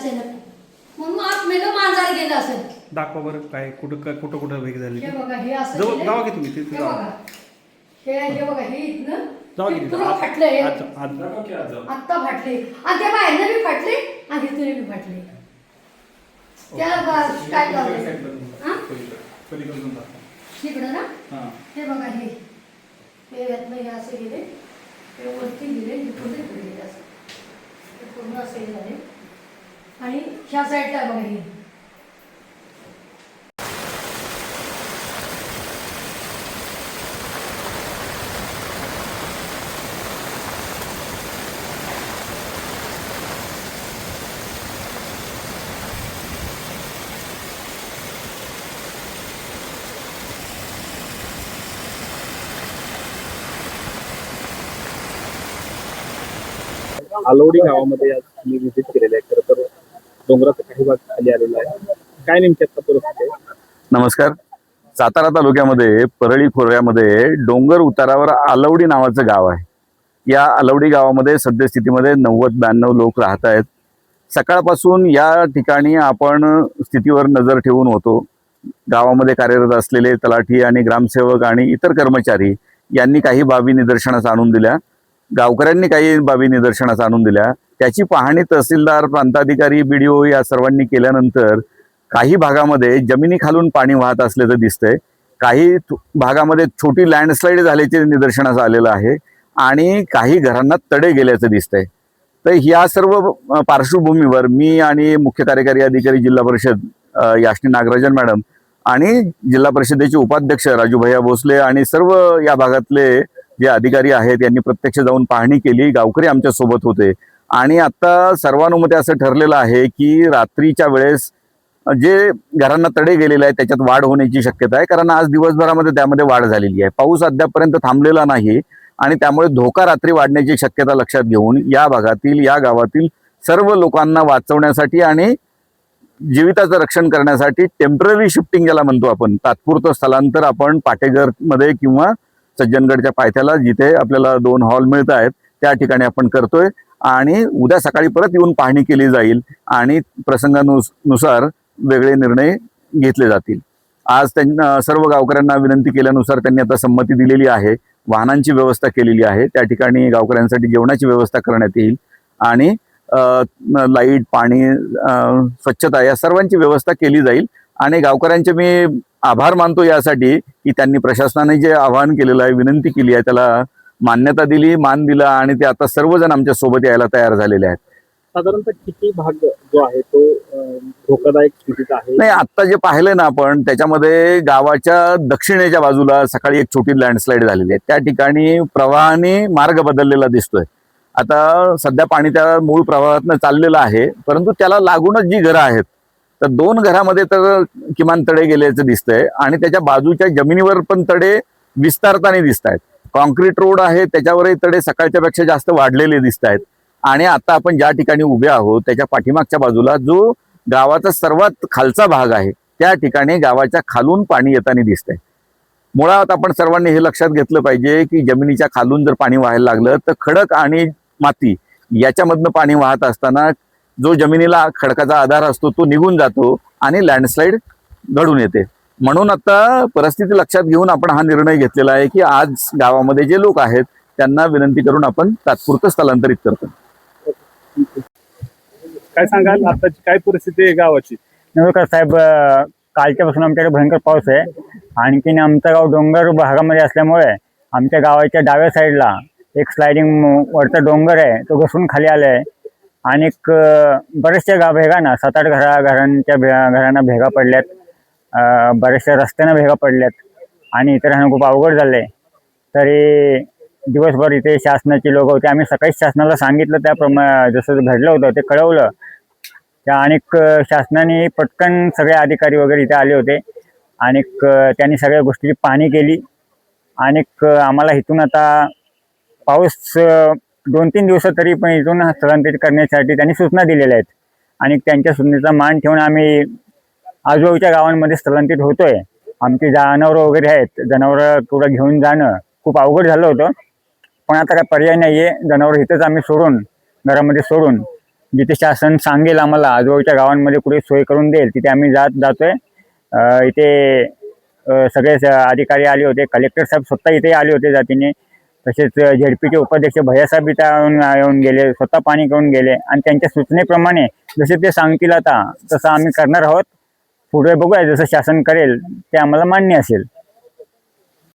अचानक म्हणून आत मेलो मांजर गेला असेल. दाखवा बरं काय कुठं वेग झाली. हे बघा हे असं जाऊ केलंय. जावा की तुम्ही हे तिथे बघा जावा. हे बघा हे इथनं जावा हे की पूर्ण फाटलं हे. आज आत्ता फाटले आणि त्या बाहेरनं बी फाटले आणि इथून बी फाटले. त्याला काय लावलं हा तिकडं ना. हे बघा हे यातनं हे असं गेले हे वरती गेले पुढे गेले असं हे पूर्ण असं हे झाले आणि ह्या साईडला बघा हे आलवडी गावामध्ये आज मी व्हिजिट केलेलं आहे. खरं तर डोंगराचा काही भाग खाली आलेला आहे. काय नेमकी आता परिस्थिती आहे? नमस्कार. सातारा तालुक्यामध्ये परळी खोऱ्यामध्ये डोंगर उतारावर आलवडी नावाचं गाव आहे. या आलवडी गावामध्ये सद्यस्थितीमध्ये 90-92 लोक राहत आहेत. सकाळपासून या ठिकाणी आपण स्थितीवर नजर ठेवून होतो. गावामध्ये कार्यरत असलेले तलाठी आणि ग्रामसेवक आणि इतर कर्मचारी यांनी काही बाबी निदर्शनास आणून दिल्या. गावकऱ्यांनी काही बाबी निदर्शनास आणून दिल्या. त्याची पाहणी तहसीलदार, प्रांताधिकारी, BDO या सर्वांनी केल्यानंतर काही भागामध्ये जमिनीखालून पाणी वाहत असल्याचं दिसतंय. काही भागामध्ये छोटी लँडस्लाईड झाल्याचे निदर्शनास आलेलं आहे आणि काही घरांना तडे गेल्याचं दिसतंय. तर ह्या सर्व पार्श्वभूमीवर मी आणि मुख्य कार्यकारी अधिकारी जिल्हा परिषद याश्नी नागराजन मॅडम आणि जिल्हा परिषदेचे उपाध्यक्ष राजूभैया भोसले आणि सर्व या भागातले जे अधिकारी आहेत यांनी प्रत्यक्ष जाऊन पाहणी केली. गावकरी आमच्या सोबत होते आणि आता सर्वानुमते असं ठरलेलं आहे की रात्रीच्या वेळेस जे घरांना तडे गेलेले आहेत त्याच्यात वाढ होण्याची शक्यता आहे. कारण आज दिवसभरामध्ये त्यामध्ये वाढ झालेली आहे. पाऊस अद्यापपर्यंत थांबलेला नाही आणि त्यामुळे धोका रात्री वाढण्याची शक्यता लक्षात घेऊन या भागातील, या गावातील सर्व लोकांना वाचवण्यासाठी आणि जीविताचं रक्षण करण्यासाठी टेम्पररी शिफ्टिंग ज्याला म्हणतो आपण, तात्पुरतं स्थलांतर आपण पाटेघरमध्ये किंवा सज्जनगडच्या पायथ्याला जिथे आपल्याला 2 हॉल मिळत आहेत त्या ठिकाणी आपण करतोय आणि उद्या सकाळी परत येऊन पाहणी केली जाईल आणि प्रसंगानुसार वेगळे निर्णय घेतले जातील. आज त्यांना सर्व गावकऱ्यांना विनंती केल्यानुसार त्यांनी आता संमती दिलेली आहे. वाहनांची व्यवस्था केलेली आहे. त्या ठिकाणी गावकऱ्यांसाठी जेवणाची व्यवस्था करण्यात येईल आणि लाईट, पाणी, स्वच्छता या सर्वांची व्यवस्था केली जाईल. आणि गावकऱ्यांचे मी आभार मानतो यासाठी की त्यांनी प्रशासनाने जे आवाहन केलेलं आहे, विनंती केली आहे, त्याला मान्यता दिली, मान दिला आणि ते आता सर्वजण आमच्या सोबत यायला तयार झालेले आहेत. साधारणतः किती भाग जो आहे तो धोकादायक स्थितीत आहे? नाही, आता जे पाहिलं ना आपण त्याच्यामध्ये गावाच्या दक्षिणेच्या बाजूला सकाळी एक छोटी लँडस्लाईड झालेली आहे. त्या ठिकाणी प्रवाहाने मार्ग बदललेला दिसतोय. आता सध्या पाणी त्या मूळ प्रवाहातनं चाललेलं आहे, परंतु त्याला लागूनच जी घरं आहेत तर 2 घरामध्ये तर किमान तडे गेल्याचं दिसतंय आणि त्याच्या बाजूच्या जमिनीवर पण तडे विस्तारताना दिसत आहेत. कॉन्क्रीट रोड आहे त्याच्यावरही तडे सकाळच्या पेक्षा जास्त वाढलेले दिसत आहेत. आणि आता आपण ज्या ठिकाणी उभे आहोत त्याच्या पाठीमागच्या बाजूला जो गावाचा सर्वात खालचा भाग आहे त्या ठिकाणी गावाच्या खालून पाणी येताना दिसतंय. मुळात आपण सर्वांनी हे लक्षात घेतलं पाहिजे की जमिनीच्या खालून जर पाणी व्हायला लागलं तर खडक आणि माती याच्यामधनं पाणी वाहत असताना जो जमिनीला खडकाचा आधार असतो तो निघून जातो आणि लँडस्लाईड घडून येते. म्हणून आता परिस्थिती लक्षात घेऊन आपण हा निर्णय घेतलेला आहे की आज गावामध्ये जे लोक आहेत त्यांना विनंती करून आपण तात्पुरतं स्थलांतरित करतो. काय सांगाल आताची काय परिस्थिती आहे गावाची? नमस्कार साहेब, कालच्यापासून आमच्याकडे भयंकर पाऊस आहे. आणखीन आमचं गाव डोंगर भागामध्ये असल्यामुळे आमच्या गावाच्या डाव्या साईडला एक स्लायडिंग वरचा डोंगर आहे, तो घसरून खाली आला आहे. आणि बऱ्याचशा भेगांना 7-8 घरांना भेगा पडल्यात. बऱ्याचशा रस्त्यांना भेगा पडल्यात आणि इतरांना खूप अवघड झालं आहे. तरी दिवसभर इथे शासनाची लोक होते. आम्ही सकाळीच शासनाला सांगितलं, त्याप्रमाणे जसं घडलं होतं ते कळवलं. त्या अनेक शासनाने पटकन सगळे अधिकारी वगैरे इथे आले होते आणि त्यांनी सगळ्या गोष्टीची पाहणी केली. आणि आम्हाला इथून आता पाऊस 2-3 दिवस तरी पण इथून स्थलांतरित करण्यासाठी त्यांनी सूचना दिलेल्या आहेत. आणि त्यांच्या सूचनेचा मान ठेवून आम्ही आजूबाजूच्या गावांमध्ये स्थलांतरित होतोय. आमची जनावरं वगैरे आहेत, जनावरं थोडं घेऊन जाणं खूप अवघड झालं होतं, पण आता काय पर्याय नाही आहे. जनावरं इथंच आम्ही सोडून, घरामध्ये सोडून जिथे शासन सांगेल आम्हाला आजूबाजूच्या गावांमध्ये कुठे सोय करून देईल तिथे आम्ही जातोय. इथे सगळे अधिकारी आले होते, कलेक्टर साहेब स्वतः इथे आले होते जातीने, तसेच झेडपीचे उपाध्यक्ष भैयासाहेब इथं येऊन गेले, स्वतः पाणी घेऊन गेले आणि त्यांच्या सूचनेप्रमाणे जसे ते सांगतील आता तसं आम्ही करणार आहोत. पुढे बघूया जसं शासन करेल ते आम्हाला मान्य असेल.